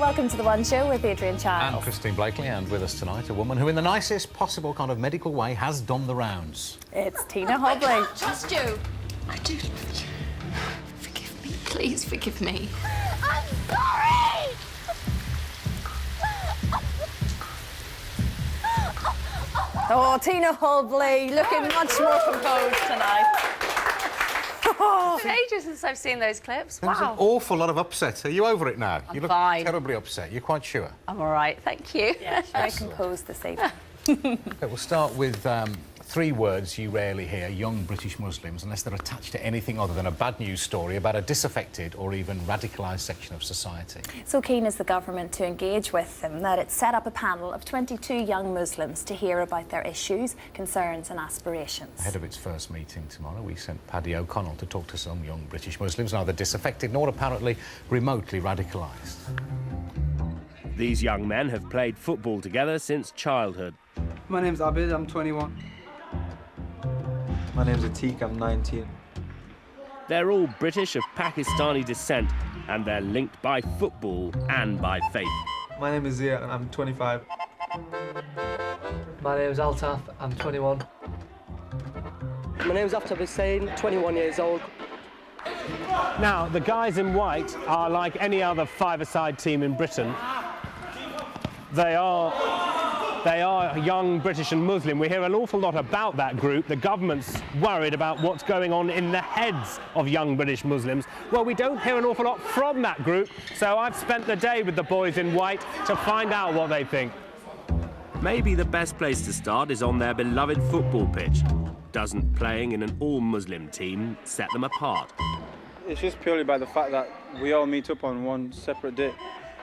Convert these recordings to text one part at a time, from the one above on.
welcome to The One Show with Adrian Charles. And Christine Blakely, and with us tonight, a woman who in the nicest possible kind of medical way has done the rounds. It's Tina Hobley. Trust you. I do love you. Forgive me, please forgive me. I'm sorry! Oh, Tina Hobley, looking much more composed tonight. It's been ages since I've seen those clips. There was an awful lot of upset. Are you over it now? You look fine. terribly upset. You're quite sure? I'm all right, thank you. Yeah, very composed this evening. Okay, we'll start with three words you rarely hear, young British Muslims, unless they're attached to anything other than a bad news story about a disaffected or even radicalised section of society. So keen is the government to engage with them that it set up a panel of 22 young Muslims to hear about their issues, concerns and aspirations. Ahead of its first meeting tomorrow, we sent Paddy O'Connell to talk to some young British Muslims, neither disaffected nor apparently remotely radicalised. These young men have played football together since childhood. My name's Abid, I'm 21. My name's Atik, I'm 19. They're all British of Pakistani descent, and they're linked by football and by faith. My name is Zia, and I'm 25. My name is Altaf, I'm 21. My name is Aftab Hussain, 21 years old. Now, the guys in white are like any other five-a-side team in Britain. They are young British and Muslim. We hear an awful lot about that group. The government's worried about what's going on in the heads of young British Muslims. Well, we don't hear an awful lot from that group, so I've spent the day with the boys in white to find out what they think. Maybe the best place to start is on their beloved football pitch. Doesn't playing in an all-Muslim team set them apart? It's just purely by the fact that we all meet up on one separate day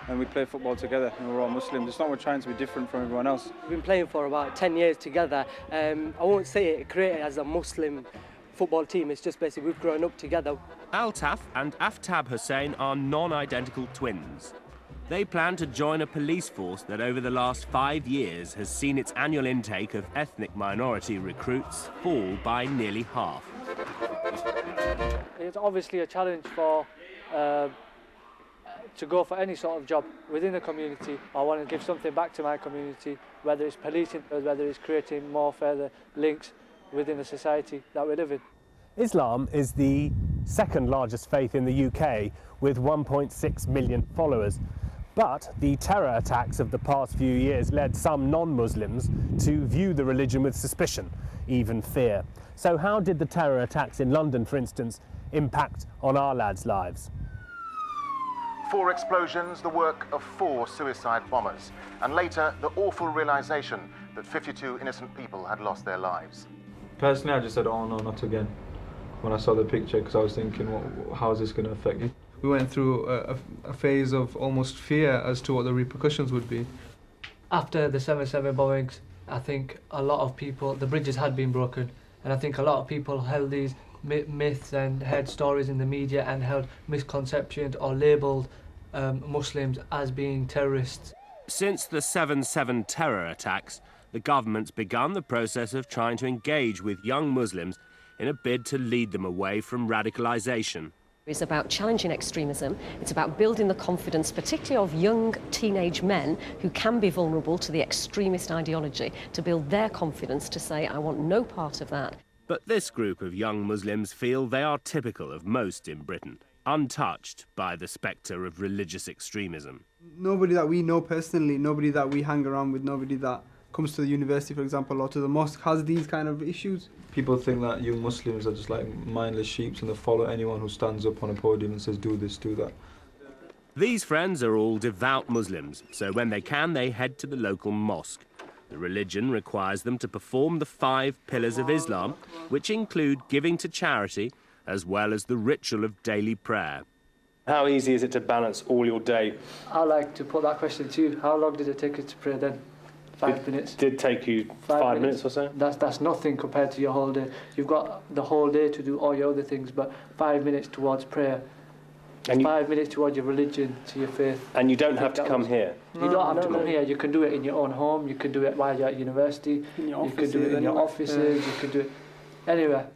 and we play football together and we're all Muslims. It's not we're trying to be different from everyone else. We've been playing for about 10 years together. I won't say it created as a Muslim football team, it's just basically we've grown up together. Altaf and Aftab Hussain are non-identical twins. They plan to join a police force that over the last 5 years has seen its annual intake of ethnic minority recruits fall by nearly half. It's obviously a challenge for to go for any sort of job within the community. I want to give something back to my community, whether it's policing or whether it's creating more further links within the society that we live in. Islam is the second largest faith in the UK with 1.6 million followers. But the terror attacks of the past few years led some non-Muslims to view the religion with suspicion, even fear. So how did the terror attacks in London, for instance, impact on our lads' lives? 4 explosions, the work of 4 suicide bombers, and later the awful realisation that 52 innocent people had lost their lives. Personally, I just said, oh no, not again, when I saw the picture, because I was thinking, how is this going to affect you? We went through a phase of almost fear as to what the repercussions would be. After the 7/7 bombings, I think a lot of people, the bridges had been broken, and I think a lot of people held these myths and heard stories in the media and held misconceptions or labelled Muslims as being terrorists. Since the 7/7 terror attacks, the government's begun the process of trying to engage with young Muslims in a bid to lead them away from radicalisation. It's about challenging extremism, it's about building the confidence, particularly of young teenage men who can be vulnerable to the extremist ideology, to build their confidence to say, I want no part of that. But this group of young Muslims feel they are typical of most in Britain, untouched by the spectre of religious extremism. Nobody that we know personally, nobody that we hang around with, nobody that comes to the university, for example, or to the mosque has these kind of issues. People think that young Muslims are just like mindless sheep and they follow anyone who stands up on a podium and says, do this, do that. These friends are all devout Muslims, so when they can, they head to the local mosque. The religion requires them to perform the 5 pillars of Islam, which include giving to charity, as well as the ritual of daily prayer. How easy is it to balance all your day? I'd like to put that question to you. How long did it take you to pray then? 5 minutes? It did take you 5 minutes or so? That's nothing compared to your whole day. You've got the whole day to do all your other things, but 5 minutes towards prayer, and 5 minutes towards your religion, to your faith. And you don't have to come here? You don't have to come here. You can do it in your own home, you can do it while you're at university, you can do it in your offices, you can do it anywhere.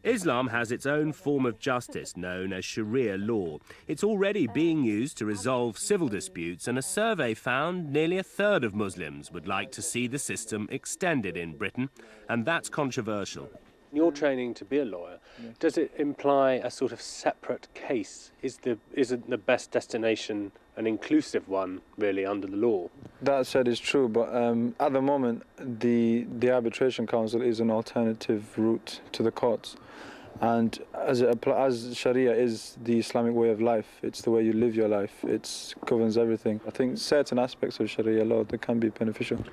Islam has its own form of justice known as Sharia law. It's already being used to resolve civil disputes, and a survey found nearly a third of Muslims would like to see the system extended in Britain, and that's controversial. Your training to be a lawyer, does it imply a sort of separate case? Isn't the best destination an inclusive one, really, under the law? That said is true, but at the moment, the arbitration council is an alternative route to the courts. And as Sharia is the Islamic way of life, it's the way you live your life, it governs everything. I think certain aspects of Sharia law, they can be beneficial.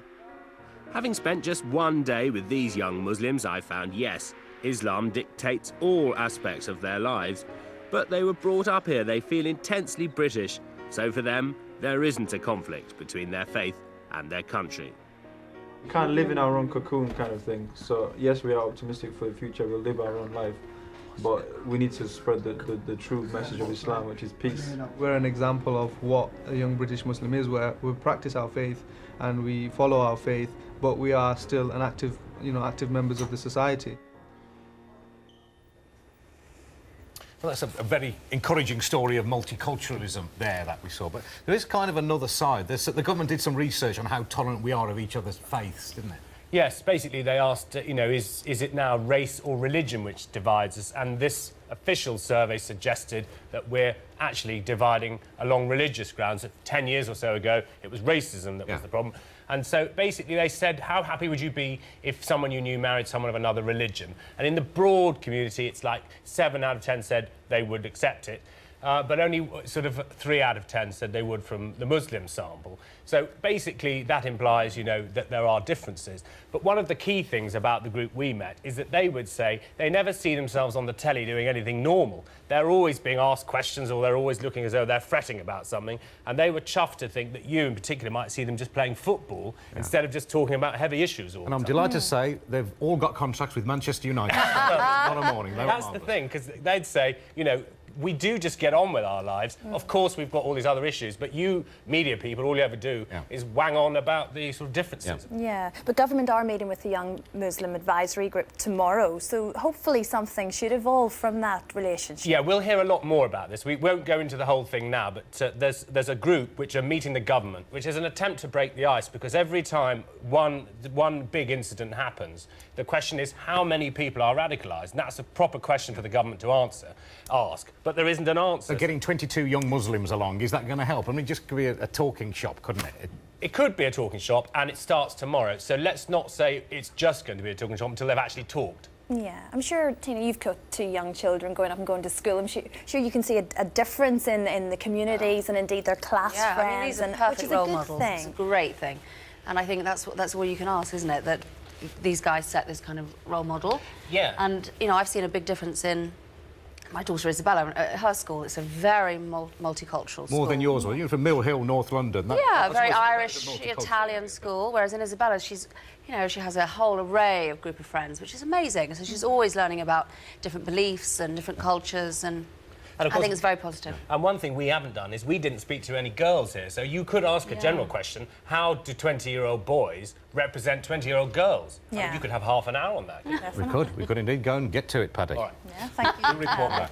Having spent just one day with these young Muslims, I found, yes, Islam dictates all aspects of their lives. But they were brought up here, they feel intensely British. So for them, there isn't a conflict between their faith and their country. We can't live in our own cocoon kind of thing. So yes, we are optimistic for the future, we'll live our own life. But we need to spread the true message of Islam, which is peace. We're an example of what a young British Muslim is, where we practice our faith and we follow our faith, but we are still an active members of the society. Well, that's a very encouraging story of multiculturalism there that we saw. But there is kind of another side. The government did some research on how tolerant we are of each other's faiths, didn't it? Yes, basically they asked, is it now race or religion which divides us? And this official survey suggested that we're actually dividing along religious grounds. 10 years or so ago, it was racism that was the problem. And so basically they said, how happy would you be if someone you knew married someone of another religion? And in the broad community, it's like 7 out of 10 said they would accept it. But only sort of 3 out of 10 said they would from the Muslim sample. So basically that implies, that there are differences. But one of the key things about the group we met is that they would say they never see themselves on the telly doing anything normal. They're always being asked questions, or they're always looking as though they're fretting about something. And they were chuffed to think that you in particular might see them just playing football instead of just talking about heavy issues all the time. And I'm delighted to say they've all got contracts with Manchester United. What a morning. That's the thing, because they'd say, we do just get on with our lives. Of course, we've got all these other issues, but you, media people, all you ever do is wang on about the sort of differences. Yeah, but government are meeting with the Young Muslim Advisory Group tomorrow, so hopefully something should evolve from that relationship. Yeah, we'll hear a lot more about this. We won't go into the whole thing now, but there's a group which are meeting the government, which is an attempt to break the ice, because every time one big incident happens, the question is how many people are radicalised? And that's a proper question for the government to ask. But there isn't an answer. So getting 22 young Muslims along, is that going to help? I mean, just could be a talking shop, couldn't it? It could be a talking shop, and it starts tomorrow. So let's not say it's just going to be a talking shop until they've actually talked. Yeah, I'm sure, Tina, you've got 2 young children growing up and going to school. I'm sure you can see a difference in the communities and indeed their class friends. I mean, these are perfect which is a role good models. thing. It's a great thing. And I think that's all you can ask, isn't it? That these guys set this kind of role model. Yeah. And, I've seen a big difference in my daughter Isabella. At her school, it's a very multicultural school. More than yours, were you? From Mill Hill, North London. Yeah, very Irish, Italian school, whereas in Isabella, she's, she has a whole array of group of friends, which is amazing. So she's always learning about different beliefs and different cultures, and of course, I think it's very positive. And one thing we haven't done is we didn't speak to any girls here. So you could ask a general question, how do 20-year-old boys represent 20-year-old girls? Yeah. I mean, you could have half an hour on that. We could indeed. Go and get to it, Paddy. All right. Yeah, thank you. Report back.